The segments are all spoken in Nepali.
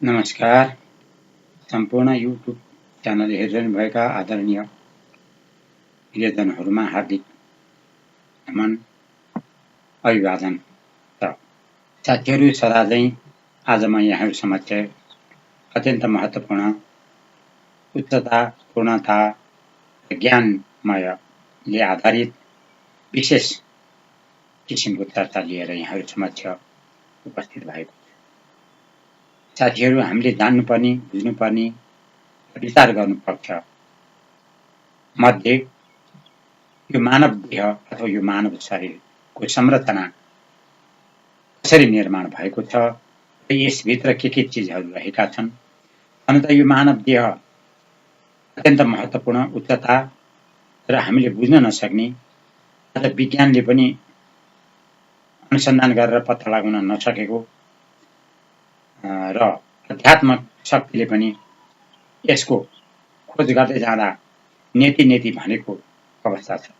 नमस्कार। सम्पूर्ण युट्युब च्यानल हेरिरहनुभएका आदरणीय प्रियजनहरूमा हार्दिक नमन, अभिवादन छ। साथीहरू, सदा चाहिँ आज म यहाँहरू समक्ष अत्यन्त महत्त्वपूर्ण, उच्चता, पूर्णता, ज्ञानमयले आधारित विशेष किसिमको चर्चा लिएर यहाँहरू समक्ष उपस्थित भएको छ। साथीहरू, हामीले जान्नुपर्ने, बुझ्नुपर्ने, विचार गर्नुपर्छ मध्ये यो मानव देह अथवा यो मानव शरीरको संरचना कसरी निर्माण भएको छ र यसभित्र के चिजहरू रहेका छन्। अन्त यो मानव देह अत्यन्त महत्त्वपूर्ण, उच्चता र हामीले बुझ्न नसक्ने, आज विज्ञानले पनि अनुसन्धान गरेर पत्ता लगाउन नसकेको र अध्यात्म शक्तिले पनि यसको खोज गर्दै जाँदा नेति भनेको अवस्था छ।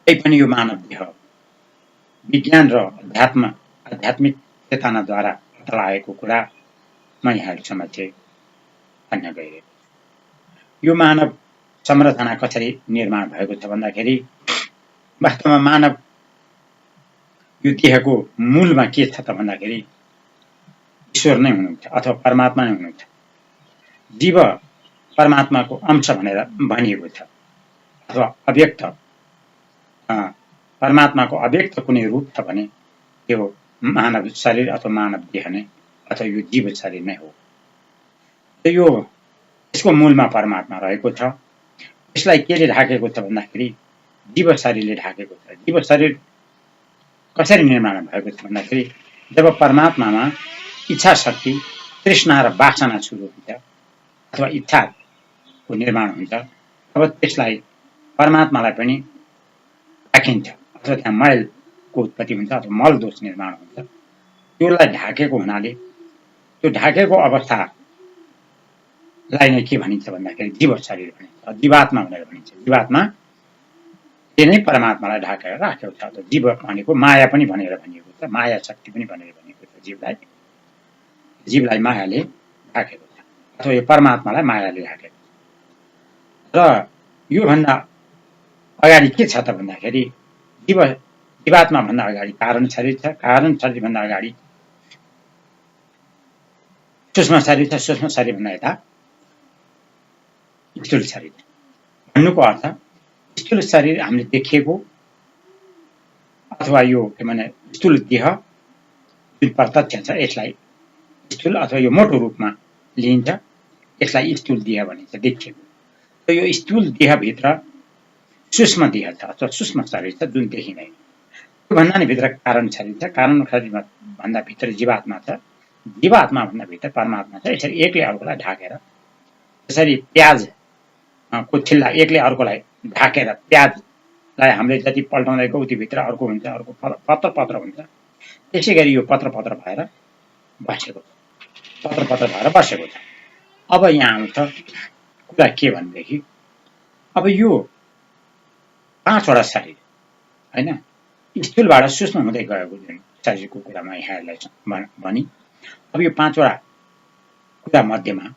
तैपनि यो मानव देह विज्ञान र आध्यात्मिक चेतनाद्वारा पत्ता लागेको कुरा म यहाँहरू समक्ष भन्न गइरहेको छु। यो मानव संरचना कसरी निर्माण भएको छ भन्दाखेरि वास्तवमा मानव यो देहको मूलमा के छ त भन्दाखेरि ईश्वर नै हुनुहुन्छ अथवा परमात्मा नै हुनुहुन्छ। जीव परमात्माको अंश भनेर भनिएको छ अथवा अव्यक्त परमात्माको अव्यक्त कुनै रूप छ भने त्यो मानव शरीर अथवा मानव देह नै अथवा यो जीव शरीर नै हो। यो यसको मूलमा परमात्मा रहेको छ। यसलाई केले ढाकेको छ भन्दाखेरि जीव शरीरले ढाकेको छ। जीव शरीर कसरी निर्माण भएको छ भन्दाखेरि जब परमात्मामा इच्छा शक्ति, तृष्णा र वासना सुरु हुन्छ अथवा इच्छाको निर्माण हुन्छ, तब त्यसलाई परमात्मालाई पनि ढाकिन्छ अथवा त्यहाँ मैलको उत्पत्ति हुन्छ अथवा मल दोष निर्माण हुन्छ। त्यसलाई ढाकेको हुनाले त्यो ढाकेको अवस्थालाई नै के भनिन्छ भन्दाखेरि जीव शरीर भनिन्छ, जीवात्मा भनेर भनिन्छ। जीवात्मा नै परमात्मालाई ढाकेर राखेको छ। जीव भनेको माया पनि भनेर भनिएको छ, माया शक्ति पनि भनेर भनिएको छ। जीवलाई मायाले ढाकेको छ अथवा यो परमात्मालाई मायाले ढाकेको छ। र योभन्दा अगाडि के छ त भन्दाखेरि जीवात्मा भन्दा अगाडि कारण शरीर छ, कारण शरीरभन्दा अगाडि सूक्ष्म शरीर छ, सूक्ष्म शरीरभन्दा यता स्थूल शरीर। भन्नुको अर्थ स्थूल शरीर हामीले देखिएको अथवा यो के भने स्थूल देह जुन प्रत्यक्ष छ यसलाई स्थूल अथवा यो मोटो रूपमा लिइन्छ, यसलाई स्थूल देह भनिन्छ, देखिएको। र यो स्थूल देहभित्र सूक्ष्म देह छ अथवा सूक्ष्म शरीर छ जुन देखिँदैन। त्योभन्दा नि भित्र कारण शरीर छ, कारण शरीर भन्दा भित्र जीवात्मा छ, जीवात्मा भन्दा भित्र परमात्मा छ। यसरी एकले अर्कोलाई ढाकेर, जसरी प्याजको छिल्ला एकले अर्कोलाई ढाकेर प्याजलाई हामीले जति पल्टाउँदै गयो उतिभित्र अर्को हुन्छ, अर्को पत्र हुन्छ। त्यसै गरी यो पत्र भएर बसेको छ, पत्र भएर बसेको छ। अब यहाँ आउँछ कुरा के भनेदेखि अब यो 5 वटा शरीर हैन, स्थूलबाट सूक्ष्म हुँदै गएको जुन शरीरको कुरामा यहाँहरूलाई भनी, अब यो 5 वटा कुरा मध्येमा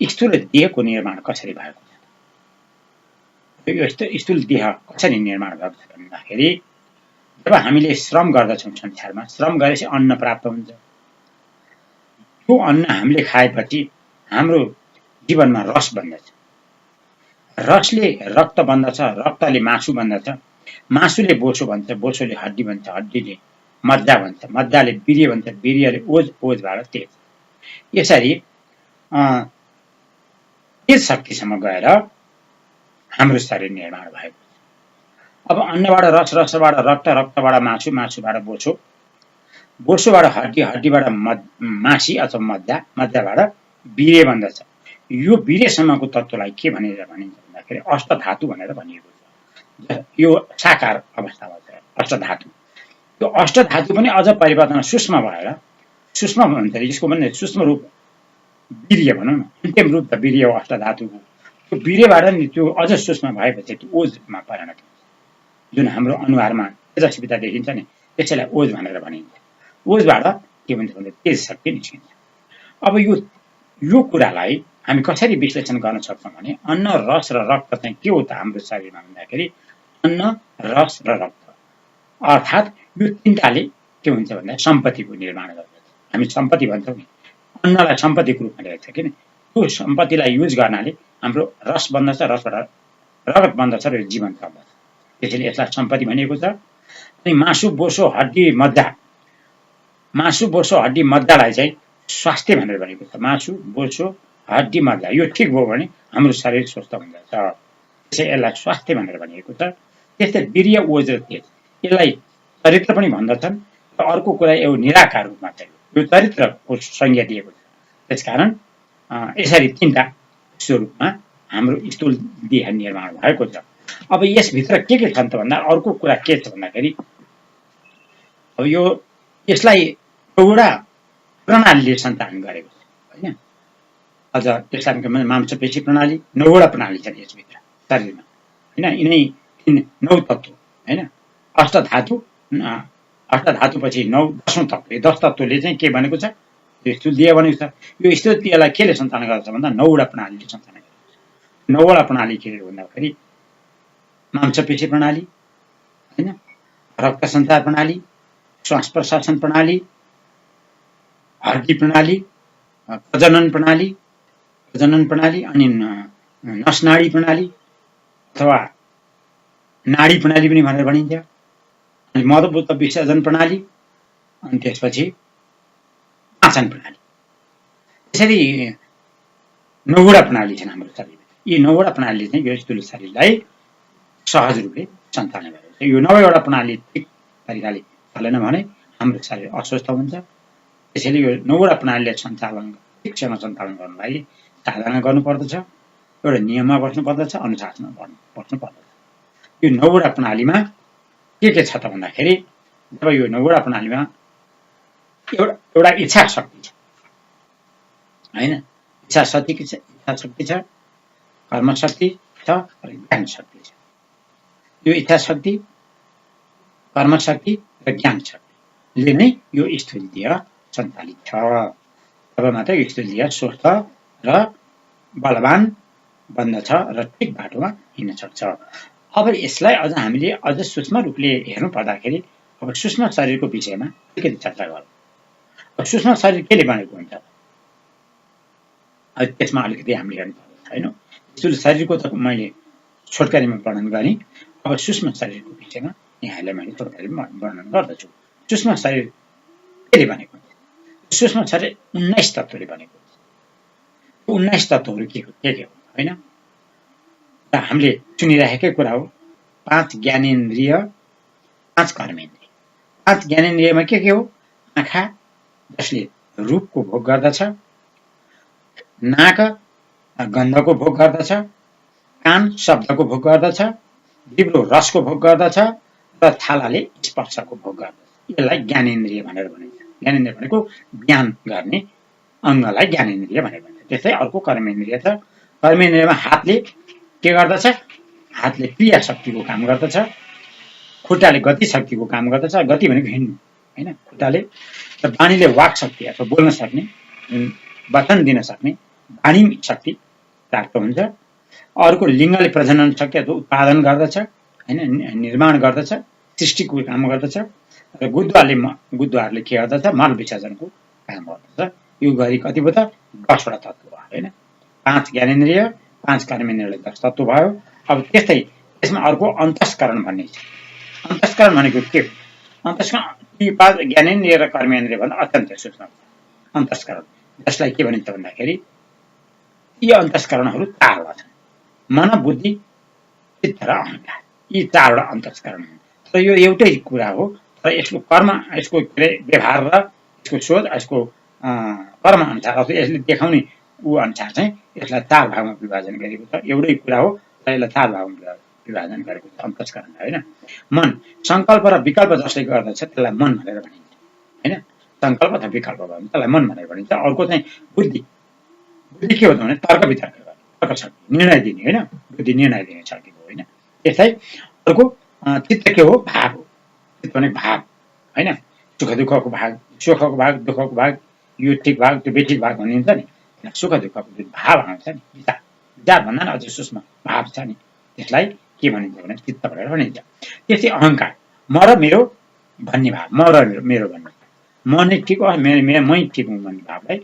स्थूल देहको निर्माण कसरी भएको छ, यो स्थूल देह कसरी निर्माण भएको छ भन्दाखेरि जब हामीले श्रम गर्दछौँ संसारमा, श्रम गरेपछि अन्न प्राप्त हुन्छ। त्यो अन्न हामीले खाएपछि हाम्रो जीवनमा रस बन्दछ, रसले रक्त बन्दछ, रक्तले मासु बन्दछ, मासुले बोसो बन्छ, बोसोले हड्डी बन्छ, हड्डीले मज्जा बन्छ, मज्जाले वीर्य बन्छ, वीर्यले ओजबाट तेज। यसरी तेज शक्तिसम्म गएर हाम्रो शरीर निर्माण भएको छ। अब अन्नबाट रस, रसबाट रक्त, रक्तबाट मासु, मासुबाट बोसो, बोसोबाट हड्डी, हड्डीबाट मासी अथवा मज्जा, मज्जाबाट वीर्य बन्दछ। यो वीर्यसम्मको तत्त्वलाई के भनेर भनिन्छ भन्दाखेरि अष्टधातु भनेर भनिएको छ। यो साकार अवस्थामा छ अष्टधातु। यो अष्टधातु पनि अझ परिवर्तन सूक्ष्म भएर, सूक्ष्म भन्छ यसको भन्ने सूक्ष्म रूप वीर्य भनौँ न, अन्तिम रूप त वीर्य हो अष्टधातुको। त्यो वीर्यबाट नि त्यो अझ सूक्ष्म भएपछि त्यो ओजमा परिणत हुन्छ। जुन हाम्रो अनुहारमा तेजस्विता देखिन्छ नि त्यसैलाई ओज भनेर भनिन्छ। ओजबाट के भन्छ भने तेज शक्ति निस्किन्छ। अब यो कुरालाई हामी कसरी विश्लेषण गर्न सक्छौँ भने अन्न, रस र रक्त चाहिँ के हो त हाम्रो शरीरमा भन्दाखेरि अन्न, रस र रक्त अर्थात् यो तीनटाले के हुन्छ भन्दा सम्पत्तिको निर्माण गर्दछ। हामी सम्पत्ति भन्छौँ नि, अन्नलाई सम्पत्तिको रूपमा लिएको छ। किन त्यो सम्पत्तिलाई युज गर्नाले हाम्रो रस बन्दछ, रसबाट रगत बन्दछ र जीवन चल्दछ। त्यसैले यसलाई सम्पत्ति भनिएको छ। अनि मासु, बोसो, हड्डी, मज्जालाई चाहिँ स्वास्थ्य भनेर भनेको छ। मासु, बोसो, हड्डी, मज्जा यो ठिक भयो भने हाम्रो शरीर स्वस्थ हुँदछ। त्यसै यसलाई स्वास्थ्य भनेर भनिएको छ। त्यस्तै वीर्य, ओज र तेज यसलाई चरित्र पनि भन्दछन्। र अर्को कुरा यो निराकार रूपमा चाहिँ यो चरित्रको संज्ञा दिएको छ। त्यसकारण यसरी तीनटा स्वरूपमा हाम्रो स्थूल देह निर्माण भएको छ। अब यसभित्र के छन् त भन्दा अर्को कुरा के छ भन्दाखेरि अब यसलाई एउटा प्रणालीले सञ्चालन गरेको छ होइन। अझ त्यसलाई मांसपेशी प्रणाली, 9वटा प्रणाली छन् यसभित्र शरीरमा होइन। यिनै 9 तत्त्व होइन। अष्टधातुपछि 9 10औं तत्त्व। यो 10 तत्त्वले चाहिँ के भनेको छ, यो स्थूल देह भनेको छ। यो स्थूल देहलाई केले सञ्चालन गर्छ भन्दा 9वटा प्रणालीले सञ्चालन गर्छ। 9वटा प्रणाली के भन्दाखेरि मांसपेशी प्रणाली होइन, रक्त सञ्चार प्रणाली, श्वास प्रशासन प्रणाली, हड्डी प्रणाली, प्रजनन प्रणाली अनि नसनाडी प्रणाली अथवा नाडी प्रणाली पनि भनेर भनिन्छ। अनि मलमूत्र विसर्जन प्रणाली अनि त्यसपछि पाचन प्रणाली। त्यसरी 9वटा प्रणाली छन् हाम्रो शरीरमा। यी 9वटा प्रणालीले चाहिँ यो स्थूल शरीरलाई सहज रूपले सञ्चालन गरेको छ। यो 9वटा प्रणाली ठिक तरिकाले चलेन भने हाम्रो शरीर अस्वस्थ हुन्छ। त्यसैले यो 9वटा प्रणालीले ठिकसँग सञ्चालन गर्नलाई साधना गर्नुपर्दछ, एउटा नियममा बस्नुपर्दछ, अनुशासनमा बस्नुपर्दछ। यो 9वटा प्रणालीमा के छ त भन्दाखेरि जब यो 9वटा प्रणालीमा एउटा इच्छा शक्ति छ होइन। इच्छा शक्ति छ, कर्म शक्ति छ र ज्ञान शक्ति छ। यो इच्छा शक्ति, कर्म शक्ति र ज्ञान शक्तिले नै यो स्थूल देह सञ्चालित छ। तब मात्र यो स्थूल देह स्वस्थ र बलवान बन्दछ र ठिक बाटोमा हिँड्न सक्छ। अब यसलाई अझ हामीले अझ सूक्ष्म रूपले हेर्नु पर्दाखेरि अब सूक्ष्म शरीरको विषयमा अलिकति चर्चा गरौँ। अब सूक्ष्म शरीर केले बनेको हुन्छ त्यसमा अलिकति हामीले हेर्नु पर्छ होइन। स्थूल शरीरको त मैले छोटकरीमा वर्णन गरेँ। अब सूक्ष्म शरीरको विषयमा यहाँलाई मैले छोटकरीमा वर्णन गर्दछु। सूक्ष्म शरीर केले बनेको हुन्छ? सूक्ष्म शरीर 19 तत्त्वले बनेको हुन्छ। 19 तत्त्वहरू के हो होइन। र हामीले सुनिरहेकै कुरा हो 5 ज्ञानेन्द्रिय, 5 कर्मेन्द्रिय। 5 ज्ञानेन्द्रियमा के हो? आँखा जसले रूपको भोग गर्दछ, नाक गन्धको भोग गर्दछ, कान शब्दको भोग गर्दछ, जिब्रो रसको भोग गर्दछ र छालाले स्पर्शको भोग गर्दछ। यसलाई ज्ञानेन्द्रिय भनेर भनिन्छ। ज्ञानेन्द्रिय भनेको ज्ञान गर्ने अङ्गलाई ज्ञानेन्द्रिय भनेर भनिन्छ। त्यस्तै अर्को कर्मेन्द्रिय छ। कर्मेन्द्रियमा हातले के गर्दछ? हातले क्रिया शक्तिको काम गर्दछ, खुट्टाले गति शक्तिको काम गर्दछ। गति भनेको हिँड्नु होइन, खुट्टाले। र बानीले वाक शक्ति अथवा बोल्न सक्ने, वचन दिन सक्ने वाणी शक्ति प्राप्त हुन्छ। अर्को लिङ्गले प्रजनन शक्ति अथवा उत्पादन गर्दछ होइन, निर्माण गर्दछ, सृष्टिको काम गर्दछ। र गुद्दाहरूले के गर्दछ? मल विसर्जनको काम गर्दछ। यो गरी कति भयो त? 10वटा तत्त्व भयो होइन। 5 ज्ञानेन्द्रिय, 5 कर्मेन्द्रियले 10 तत्त्व भयो। अब त्यस्तै त्यसमा अर्को अन्तस्करण भन्ने छ। अन्तस्करण भनेको के हो? अन्तस्करण यी 5 ज्ञानेन्द्रिय र कर्मेन्द्रिय भन्दा अत्यन्त सूक्ष्म अन्तस्करण, जसलाई के भनिन्छ भन्दाखेरि यी अन्तस्करणहरू 4वटा छन्। मन, बुद्धि, चित्त र अहङ्कार। यी 4वटा अन्तस्करण हुन्। तर यो एउटै कुरा हो, तर यसको कर्म, यसको व्यवहार र यसको सोच, यसको कर्म अनुसार अथवा यसले देखाउने अनुसार चाहिँ यसलाई 4 भागमा विभाजन गरेको छ। एउटै कुरा हो र यसलाई 4 भागमा विभाजन गरेको छ अन्तस्करण होइन। मन संकल्प र विकल्प जसले गर्दछ त्यसलाई मन भनेर भनिन्छ होइन। संकल्प अथवा विकल्प भयो भने त्यसलाई मन भनेर भनिन्छ। अर्को चाहिँ बुद्धि। बुद्धि के हो त भने तर्क वितर्क गर्ने, तर्क शक्ति, निर्णय दिने होइन। बुद्धि निर्णय दिने शक्तिको होइन। त्यसै अर्को चित्त के हो? भाव हो। चित्त भने भाव होइन। सुख दुःखको भाग, दुःखको भाग यो ठिक भाग त्यो बेठिक भाग भनिन्छ नि, सुख दुःखको जुन भाव आउँछ नि, विचार भन्दा नि अझ सूक्ष्म भाव छ नि, त्यसलाई के भनिन्छ भने चित्त भनेर भनिन्छ। त्यस्तै अहङ्कार, म र मेरो भन्ने भाव, म र मेरो भन्ने, म नै ठिक हो, मै ठिक हुँ भन्ने भावलाई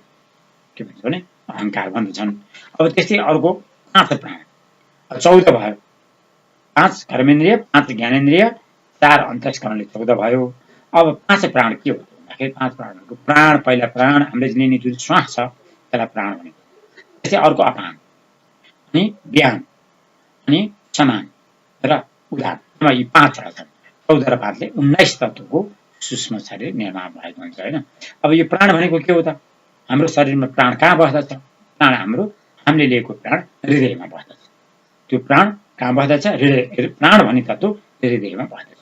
के भन्छ भने अहङ्कार भन्दछन्। अब त्यस्तै अर्को 5 प्राण, 14 भयो, 5 कर्मेन्द्रिय, 5 ज्ञानेन्द्रिय, 4 अन्तस्करणले 14 भयो। अब 5 प्राण के हो भन्दाखेरि 5 प्राणहरूको प्राण, पहिला प्राण हामीले लिने जुन श्वास छ त्यसलाई प्राण भनिन्छ। त्यस्तै अर्को अपान, अनि व्यान, अनि समान र उदान, यी 5 छन्। 14 र 5ले 19 तत्त्वको सूक्ष्म शरीर निर्माण भएको हुन्छ होइन। अब यो प्राण भनेको के हो त? हाम्रो शरीरमा प्राण कहाँ बस्दछ? प्राण हामीले लिएको प्राण हृदयमा बस्दछ। त्यो प्राण कहाँ बस्दछ? हृदय, प्राण भन्ने तत्त्व हृदयमा बस्दछ।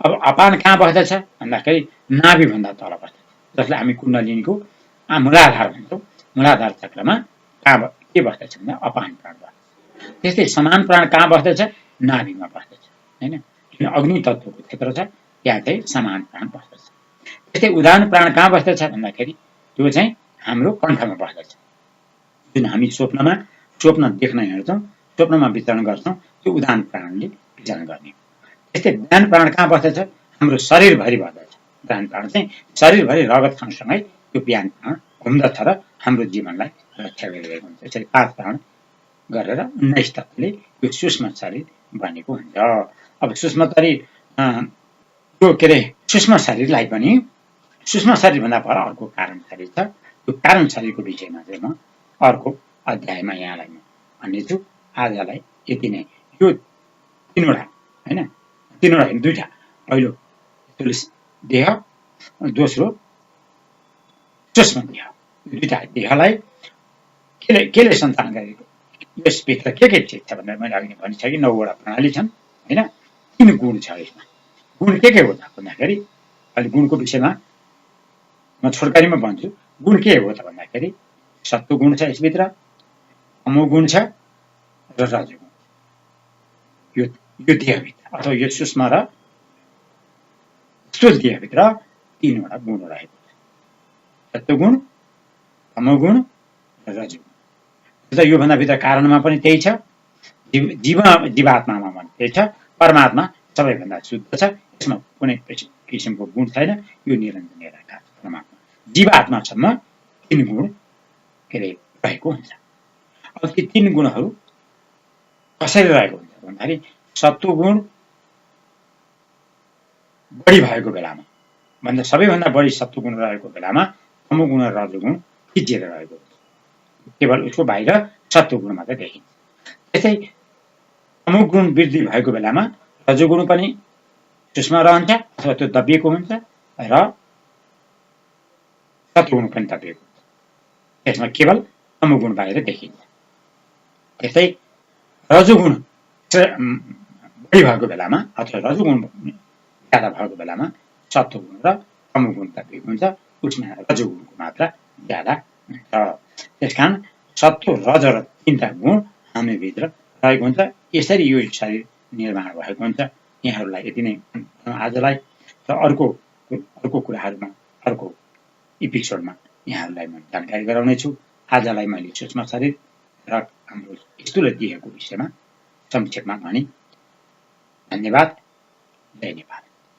अब अपान कहाँ बस्दछ भन्दाखेरि नाभिभन्दा तल बस्दछ, जसलाई हामी कुण्डलिनीको मूलाधार भन्छौँ। मूलाधार चक्रमा कहाँ के बस्दछ भन्दा अपान प्राण बस्दछ। त्यस्तै समान प्राण कहाँ बस्दछ? नाभिमा बस्दछ होइन, जुन अग्नि तत्त्वको क्षेत्र छ त्यहाँ चाहिँ समान प्राण बस्दछ। त्यस्तै उदान प्राण कहाँ बस्दछ भन्दाखेरि त्यो चाहिँ हाम्रो कण्ठमा बस्दछ। जुन हामी स्वप्न देख्न हिँड्छौँ, स्वप्नमा विचरण गर्छौँ, त्यो उदान प्राणले विचरण गर्ने। त्यस्तै व्यान प्राण कहाँ बस्दछ? हाम्रो शरीरभरि बस्दछ। व्यान प्राण चाहिँ शरीरभरि रगत सँगसँगै त्यो व्यान प्राण घुम्दछ र हाम्रो जीवनलाई रक्षा गरिरहेको हुन्छ। यसरी 5 प्राण गरेर 19 तत्त्वले यो सूक्ष्म शरीर बनेको हुन्छ। अब सूक्ष्म शरीर त्यो के अरे सूक्ष्म शरीरलाई पनि सूक्ष्म शरीरभन्दा पर अर्को कारण शरीर छ। त्यो कारण शरीरको विषयमा चाहिँ म अर्को अध्यायमा यहाँलाई म भन्नेछु। आजलाई यति नै। यो 3वटा होइन, 3वटा होइन, 2टा, पहिलो देह, दोस्रो सूक्ष्म देह, 2टा देहलाई केले सञ्चालन गरेको, यसभित्र के चिज छ भनेर मैले अघि भनिसकेँ। 9वटा प्रणाली छन् होइन, 3 गुण छ यसमा। गुण के हो त भन्दाखेरि अहिले गुणको विषयमा म छोटकरीमा भन्छु। गुण के हो त भन्दाखेरि सत्व गुण छ यसभित्र, तमो गुण छ र रजोगुण। यो देहभित्र अथवा यो सूक्ष्म र स्थूल देहभित्र 3वटा गुण रहेको छ, सत्वगुण, तमोगुण र रजोगुण। र योभन्दा भित्र कारणमा पनि त्यही छ, जीवात्मामा पनि त्यही छ। परमात्मा सबैभन्दा शुद्ध छ, यसमा कुनै किसिमको गुण छैन। यो निरञ्जन निराकार परमात्मा। जीवात्मासम्म 3 गुण के अरे रहेको हुन्छ। अब ती 3 गुणहरू कसरी रहेको हुन्छ भन्दाखेरि सत्वगुण बढी भएको बेलामा, भन्दा सबैभन्दा बढी सत्वगुण रहेको बेलामा तमोगुण र रजोगुण थिचिएर रहेको हुन्छ। केवल उसको बाहिर सत्वगुण मात्रै देखिन्छ। त्यसै तमोगुण वृद्धि भएको बेलामा रजोगुण पनि सूक्ष्म रहन्छ अथवा त्यो दबिएको हुन्छ र सत्वगुण पनि दबिएको हुन्छ। त्यसमा केवल तमोगुण बाहिर देखिन्छ। त्यस्तै रजोगुण बढी भएको बेलामा अथवा रजोगुण ज्यादा भएको बेलामा सत्वगुण र तमोगुण दबिएको हुन्छ, उसमा रजोगुणको मात्रा ज्यादा हुन्छ। त्यसकारण सत्व, रज र 3टा गुण हामीभित्र रहेको हुन्छ। यसरी यो शरीर निर्माण भएको हुन्छ। यहाँहरूलाई यति नै आजलाई, र अर्को कुराहरूमा अर्को एपिसोडमा यहाँहरूलाई म जानकारी गराउनेछु। आजलाई मैले सूक्ष्म शरीर र हाम्रो स्थूल देहको विषयमा संक्षेपमा भने। धन्यवाद। जय नेपाल।